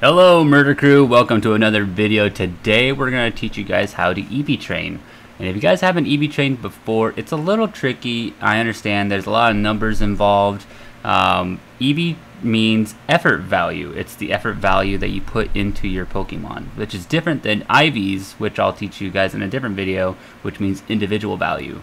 Hello Murder Crew, welcome to another video. Today we're going to teach you guys how to EV train. And if you guys haven't EV trained before, it's a little tricky. I understand there's a lot of numbers involved. EV means effort value. It's the effort value that you put into your Pokemon, which is different than IVs, which I'll teach you guys in a different video, which means individual value.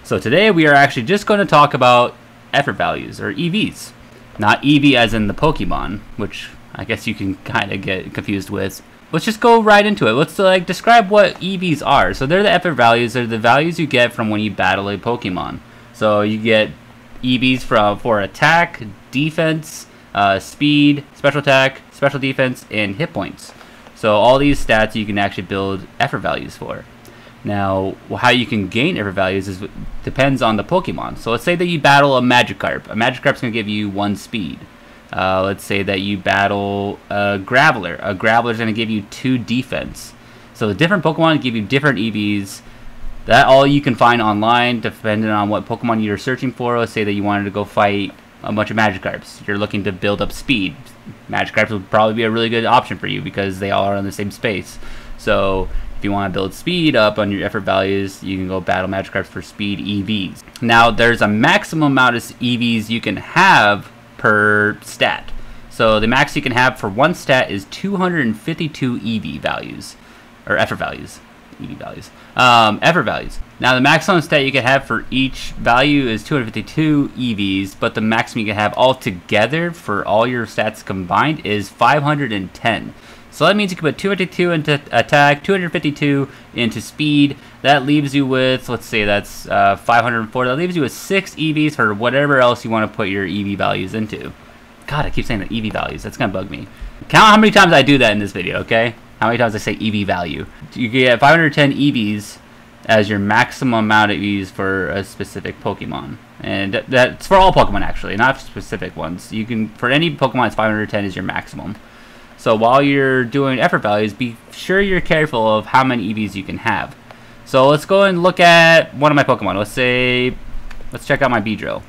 So today we are actually just going to talk about effort values, or EVs. Not EV as in the Pokemon, which I guess you can kind of get confused with. Let's just go right into it. Let's describe what EVs are. So they're the effort values. They're the values you get from when you battle a Pokemon. So you get EVs for attack, defense, speed, special attack, special defense, and hit points. So all these stats you can actually build effort values for. Now, how you can gain effort values depends on the Pokemon. So let's say that you battle a Magikarp. A Magikarp's going to give you 1 speed. Let's say that you battle a Graveler. A Graveler's going to give you 2 defense. So the different Pokemon give you different EVs. That all you can find online, depending on what Pokemon you're searching for. Let's say that you wanted to go fight a bunch of Magikarps. You're looking to build up speed. Magikarps would probably be a really good option for you because they all are in the same space. So if you want to build speed up on your effort values, you can go battle Magikarps for speed EVs. Now there's a maximum amount of EVs you can have per stat. So the max you can have for one stat is 252 EV values, or effort values. EV values. Effort values. Now the maximum stat you can have for each value is 252 EVs, but the maximum you can have altogether for all your stats combined is 510. So that means you can put 252 into attack, 252 into speed. That leaves you with, let's say that's 504. That leaves you with 6 EVs for whatever else you want to put your EV values into. God, I keep saying the EV values. That's going to bug me. Count how many times I do that in this video, okay? How many times I say EV value. You get 510 EVs as your maximum amount of EVs for a specific Pokemon. And that's for all Pokemon, actually, not specific ones. You can, for any Pokemon, it's 510 is your maximum. So while you're doing effort values, be sure you're careful of how many EVs you can have. So let's go and look at one of my Pokemon. Let's check out my Beedrill.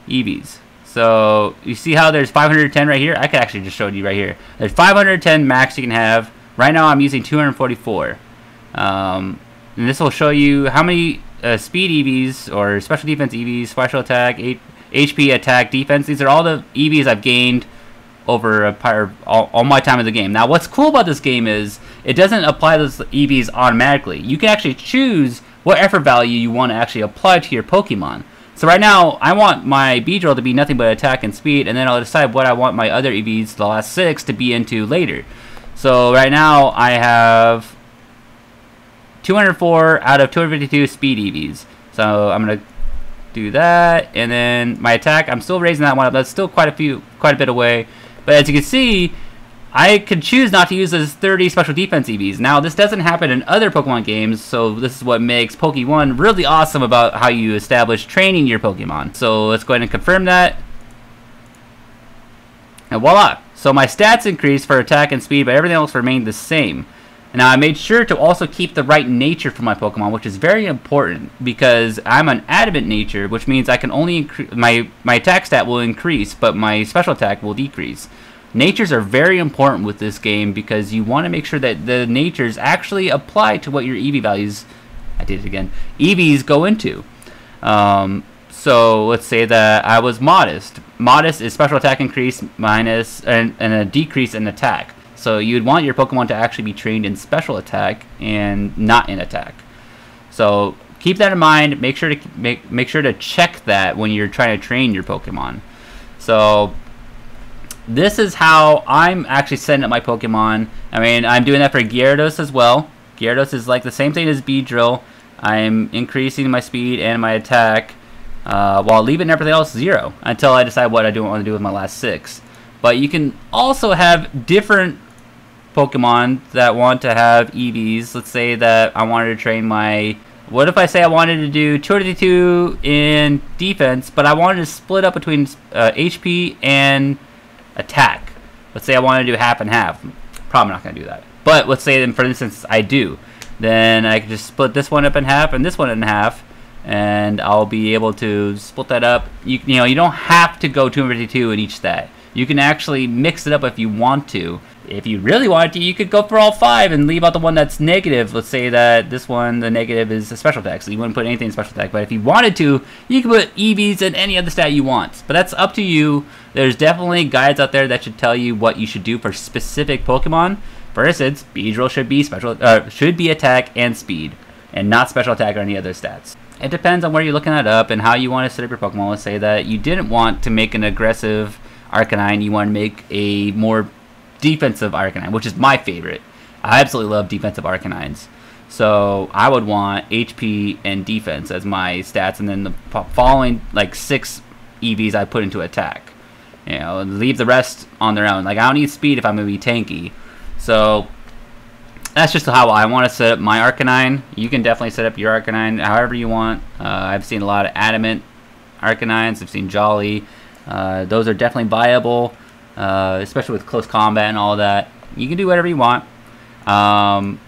EVs. So you see how there's 510 right here? I could actually just show you right here. There's 510 max you can have. Right now I'm using 244. And this will show you how many speed EVs or special defense EVs, special attack, HP, attack, defense. These are all the EVs I've gained over all my time of the game. Now what's cool about this game is it doesn't apply those EVs automatically. You can actually choose what effort value you want to actually apply to your Pokemon. So right now I want my Beedrill to be nothing but attack and speed, and then I'll decide what I want my other EVs, the last 6, to be into later. So right now I have 204 out of 252 speed EVs. So I'm gonna do that, and then my attack, I'm still raising that one up. That's still quite a bit away. But as you can see, I could choose not to use those 30 special defense EVs. Now, this doesn't happen in other Pokemon games, so this is what makes Poke1 really awesome about how you establish training your Pokemon. So let's go ahead and confirm that. And voila! So my stats increased for attack and speed, but everything else remained the same. Now, I made sure to also keep the right nature for my Pokemon, which is very important because I'm an adamant nature, which means I can only increase my attack stat will increase, but my special attack will decrease. Natures are very important with this game because you want to make sure that the natures actually apply to what your EV values, I did it again, EVs go into. So let's say that I was modest. Modest is special attack increase minus and a decrease in attack. So you'd want your Pokemon to actually be trained in special attack and not in attack. So keep that in mind. Make sure to make sure to check that when you're trying to train your Pokemon. So this is how I'm actually setting up my Pokemon. I mean, I'm doing that for Gyarados as well. Gyarados is like the same thing as Beedrill. I'm increasing my speed and my attack while leaving everything else 0 until I decide what I do want to do with my last 6. But you can also have different Pokemon that want to have EVs. Let's say that I wanted to train my... What if I say I wanted to do 252 in defense, but I wanted to split up between HP and attack? Let's say I wanted to do half and half. Probably not going to do that. But let's say, for instance, I do. Then I could just split this one up in half and this one in half. and I'll be able to split that up. You know, you don't have to go 252 in each stat. You can actually mix it up if you want to. If you really wanted to, you could go for all 5 and leave out the one that's negative. Let's say that this one, the negative, is a special attack, so you wouldn't put anything in special attack. But if you wanted to, you can put EVs in any other stat you want. But that's up to you. There's definitely guides out there that should tell you what you should do for specific Pokemon. For instance, Beedrill should be attack and speed, and not special attack or any other stats. It depends on where you're looking that up and how you want to set up your Pokemon. Let's say that you didn't want to make an aggressive Arcanine, you want to make a more defensive Arcanine, which is my favorite. I absolutely love defensive Arcanines. So I would want HP and defense as my stats, and then the following like 6 EVs I put into attack. You know, leave the rest on their own. Like, I don't need speed if I'm going to be tanky. So that's just how I want to set up my Arcanine. You can definitely set up your Arcanine however you want. I've seen a lot of adamant Arcanines. I've seen Jolly. Those are definitely viable, especially with close combat and all that. You can do whatever you want. I'm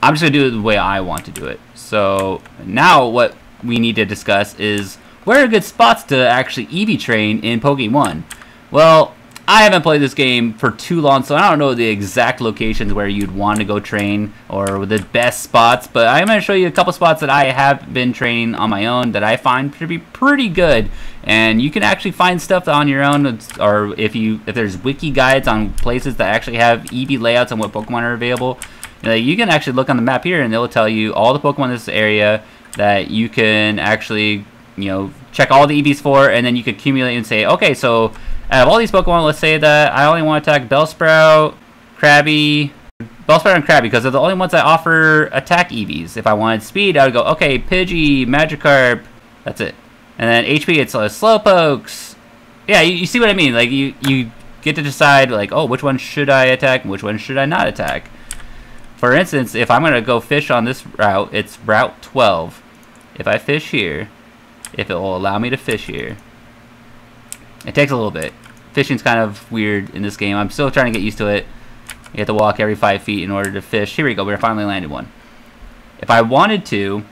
just going to do it the way I want to do it. So now what we need to discuss is where are good spots to actually EV train in Pokémon. Well, I haven't played this game for too long, so I don't know the exact locations where you'd want to go train or the best spots, but I'm going to show you a couple spots that I have been training on my own that I find to be pretty good. And you can actually find stuff on your own, or if there's wiki guides on places that actually have EV layouts on what Pokemon are available, you can actually look on the map here and it will tell you all the Pokemon in this area that you can actually, you know, check all the EVs for, and then you could accumulate and say, okay, so out of all these Pokemon, let's say that I only want to attack Bellsprout, Krabby, Bellsprout and Krabby, because they're the only ones that offer attack EVs. If I wanted speed, I would go, okay, Pidgey, Magikarp, that's it. And then HP, it's Slowpokes. Yeah, you see what I mean? Like, you get to decide, like, oh, which one should I attack and which one should I not attack. For instance, if I'm going to go fish on this route, it's Route 12. If I fish here, if it will allow me to fish here, it takes a little bit. Fishing's kind of weird in this game. I'm still trying to get used to it. You have to walk every 5 feet in order to fish. Here we go. We finally landed one. If I wanted to,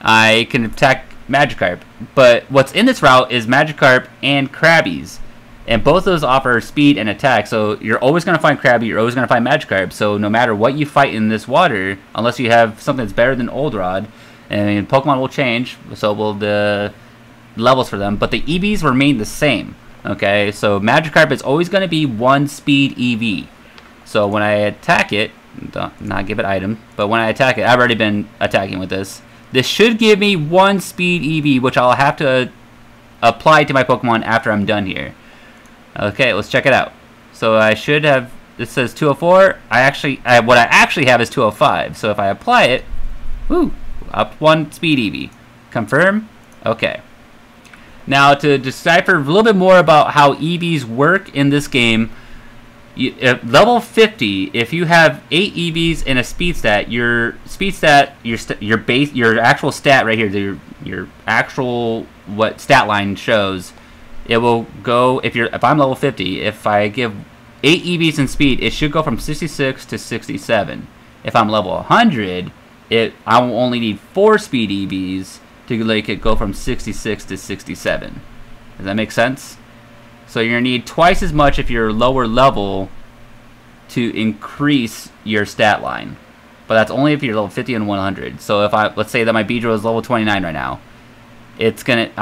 I can attack Magikarp. But what's in this route is Magikarp and Krabbies. And both of those offer speed and attack. So you're always going to find Krabby. You're always going to find Magikarp. So no matter what you fight in this water, unless you have something that's better than Oldrod, and Pokemon will change, so will the levels for them. But the EVs remain the same. Okay, so Magikarp is always going to be 1 speed EV. So when I attack it, not give it item, but when I attack it, I've already been attacking with this. This should give me 1 speed EV, which I'll have to apply to my Pokemon after I'm done here. Okay, let's check it out. So I should have, this says 204. What I actually have is 205. So if I apply it, woo, up 1 speed EV. Confirm. Okay. Now, to decipher a little bit more about how EVs work in this game, level 50, if you have 8 EVs in a speed stat, your speed stat, your actual stat right here, your actual what stat line shows, it will go, if I'm level 50, if I give 8 EVs in speed, it should go from 66 to 67. If I'm level 100, I will only need 4 speed EVs to make it go from 66 to 67. Does that make sense? So you're going to need twice as much if you're lower level to increase your stat line. But that's only if you're level 50 and 100. So if let's say that my Beedrill is level 29 right now, I'm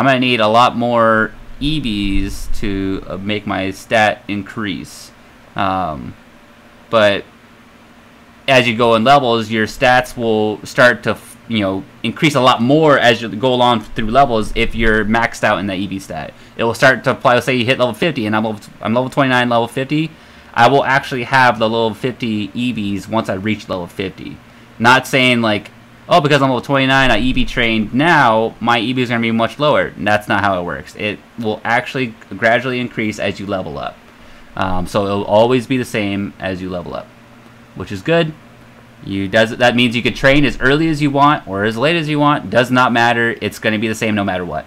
gonna need a lot more EVs to make my stat increase. But as you go in levels, your stats will start to increase a lot more as you go along through levels. If you're maxed out in the EV stat, it will start to apply. Let's say you hit level 50 and I'm level 29, level 50. I will actually have the level 50 EVs once I reach level 50. Not saying like, oh, because I'm level 29, I EV trained now, my EV is going to be much lower. That's not how it works. It will actually gradually increase as you level up. So it will always be the same as you level up, which is good. That means you could train as early as you want or as late as you want. Does not matter. It's going to be the same no matter what.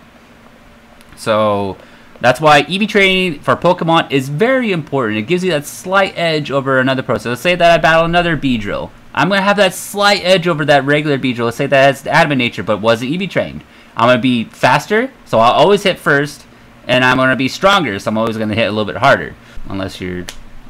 So that's why EV training for Pokemon is very important. It gives you that slight edge over another pro. So let's say that I battle another Beedrill. I'm going to have that slight edge over that regular Beedrill. Let's say that has adamant nature but wasn't EV trained. I'm going to be faster, so I'll always hit first, and I'm going to be stronger, so I'm always going to hit a little bit harder. Unless you're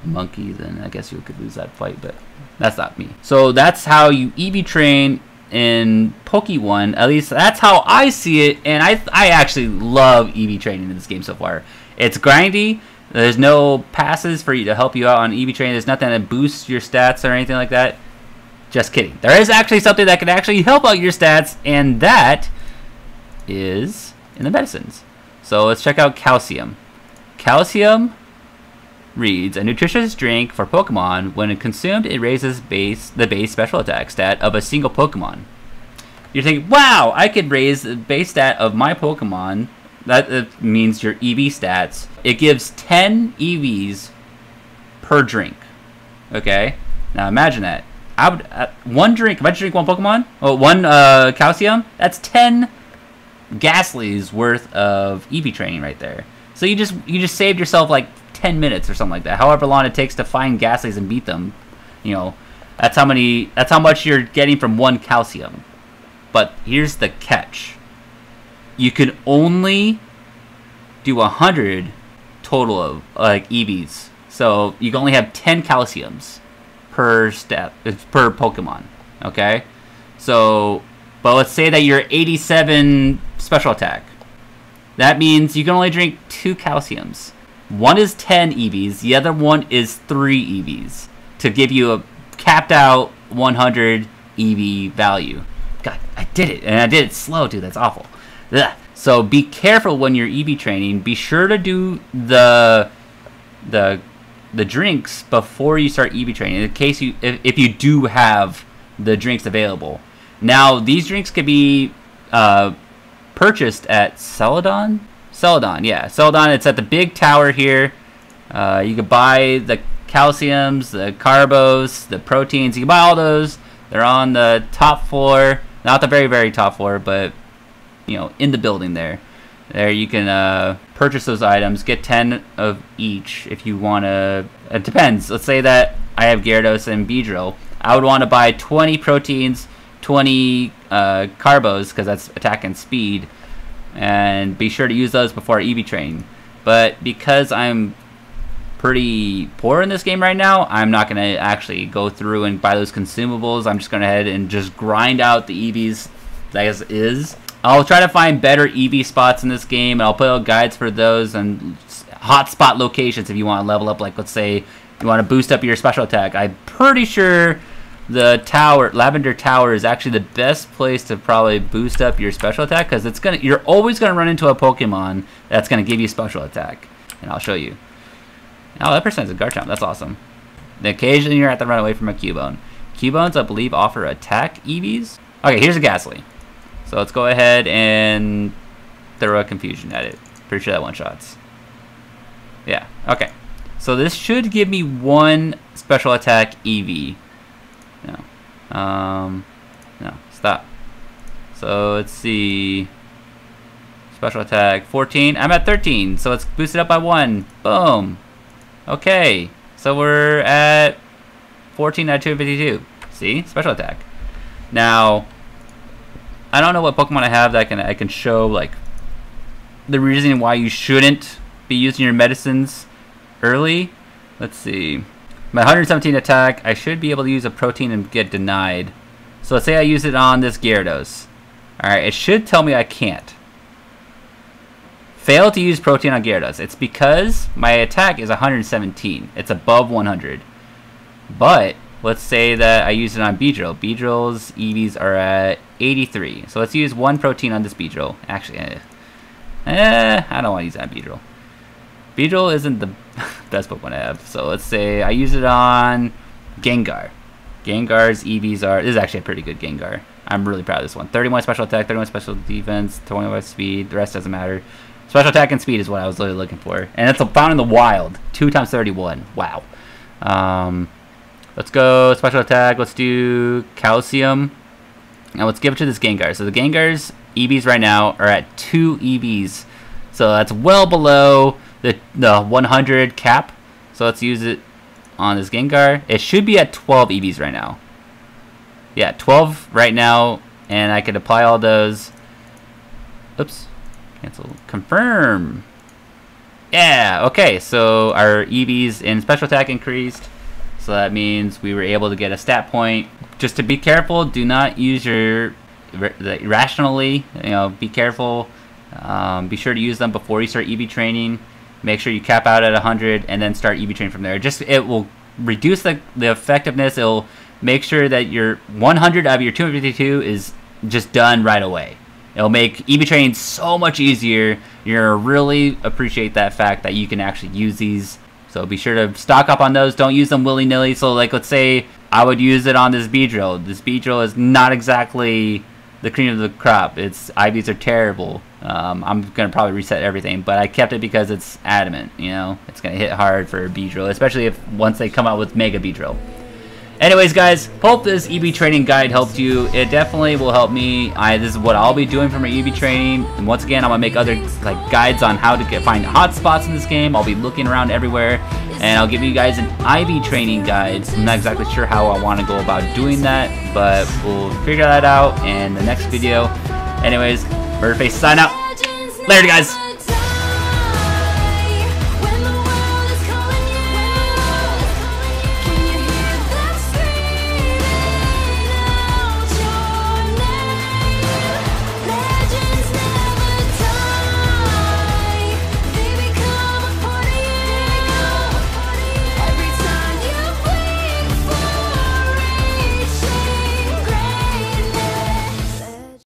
a monkey, then I guess you could lose that fight, but that's not me. So that's how you EV train in Pokeone. At least that's how I see it, and I actually love EV training in this game so far. It's grindy. There's no passes for you to help you out on EV training. There's nothing that boosts your stats or anything like that. Just kidding. There is actually something that can actually help out your stats, and that is in the medicines. So let's check out calcium. Calcium reads, a nutritious drink for Pokemon. When consumed, it raises the base special attack stat of a single Pokemon. You're thinking, wow, I could raise the base stat of my Pokemon. That means your EV stats. It gives 10 EVs per drink. Okay? Now imagine that. I would one drink, if I drink one Pokemon, one calcium, that's 10 Ghastly's worth of EV training right there. So you just saved yourself like 10 minutes or something like that. However long it takes to find Ghastly's and beat them. You know, that's how much you're getting from one calcium. But here's the catch. You can only do 100 total of like EVs. So you can only have 10 calciums per Pokemon. Okay? So, but let's say that you're 87 special attack. That means you can only drink 2 calciums. One is 10 EVs, the other one is 3 EVs to give you a capped out 100 EV value. God, I did it, and I did it slow too. That's awful. Ugh. So be careful when you're EV training. Be sure to do the drinks before you start EV training, in case if you do have the drinks available. Now these drinks could be purchased at Celadon. Yeah, Celadon. It's at the big tower here. You can buy the calciums, the carbos, the proteins. You can buy all those. They're on the top floor, not the very, very top floor, but you know, in the building there. There you can purchase those items. Get 10 of each if you want to. It depends. Let's say that I have Gyarados and Beedrill. I would want to buy 20 proteins, 20 carbos, because that's attack and speed. And be sure to use those before EV train. But because I'm pretty poor in this game right now, I'm not going to actually go through and buy those consumables. I'm just going to head and just grind out the EVs as is. I'll try to find better EV spots in this game, and I'll put out guides for those and hotspot locations if you want to level up. Like, let's say you want to boost up your special attack. I'm pretty sure the tower, Lavender Tower, is actually the best place to probably boost up your special attack, because you're always gonna run into a Pokemon that's gonna give you special attack, and I'll show you. Oh, that person has a Garchomp. That's awesome. And occasionally you're have to run away from a Cubone. Cubones, I believe, offer attack EVs. Okay, here's a Ghastly. So let's go ahead and throw a Confusion at it. Pretty sure that one shots. Yeah. Okay. So this should give me 1 special attack EV. No, stop. So let's see. Special attack 14. I'm at 13, so let's boost it up by 1. Boom. Okay, so we're at 14 out of 252. See, special attack. Now, I don't know what Pokemon I have that I can show like the reason why you shouldn't be using your medicines early. Let's see. My 117 attack, I should be able to use a protein and get denied. So let's say I use it on this Gyarados. Alright, it should tell me I can't. Fail to use protein on Gyarados. It's because my attack is 117. It's above 100. But let's say that I use it on Beedrill. Beedrill's EVs are at 83. So let's use 1 protein on this Beedrill. Actually, I don't want to use that on Beedrill. Beedrill isn't the best Pokemon I have. So let's say I use it on Gengar. Gengar's EVs are... This is actually a pretty good Gengar. I'm really proud of this one. 31 special attack, 31 special defense, 21 speed. The rest doesn't matter. Special attack and speed is what I was really looking for. And it's found in the wild. 2 times 31. Wow. Let's go special attack. Let's do calcium. Now let's give it to this Gengar. So the Gengar's EVs right now are at 2 EVs. So that's well below the 100 cap. So let's use it on this Gengar. It should be at 12 EVs right now. Yeah, 12 right now, and I could apply all those. Oops. Cancel. Confirm. Yeah, okay, so our EVs in special attack increased. So that means we were able to get a stat point. Just to be careful, do not use your irrationally. You know, be careful. Be sure to use them before you start EV training. Make sure you cap out at 100 and then start EV training from there. It will reduce the effectiveness. It'll make sure that your 100 out of your 252 is just done right away. It'll make EV training so much easier. You're gonna really appreciate that fact that you can actually use these. So be sure to stock up on those. Don't use them willy-nilly. So like, let's say I would use it on this Beedrill. This Beedrill is not exactly the cream of the crop. Its IVs are terrible. I'm gonna probably reset everything, but I kept it because it's adamant. You know, it's gonna hit hard for Beedrill, especially if once they come out with Mega Beedrill. Anyways, guys, hope this EV training guide helped you. It definitely will help me. This is what I'll be doing for my EV training. And once again, I'm gonna make other guides on how to find hot spots in this game. I'll be looking around everywhere, and I'll give you guys an IV training guide. I'm not exactly sure how I want to go about doing that, but we'll figure that out in the next video. Anyways, Murderface sign out. Later, guys.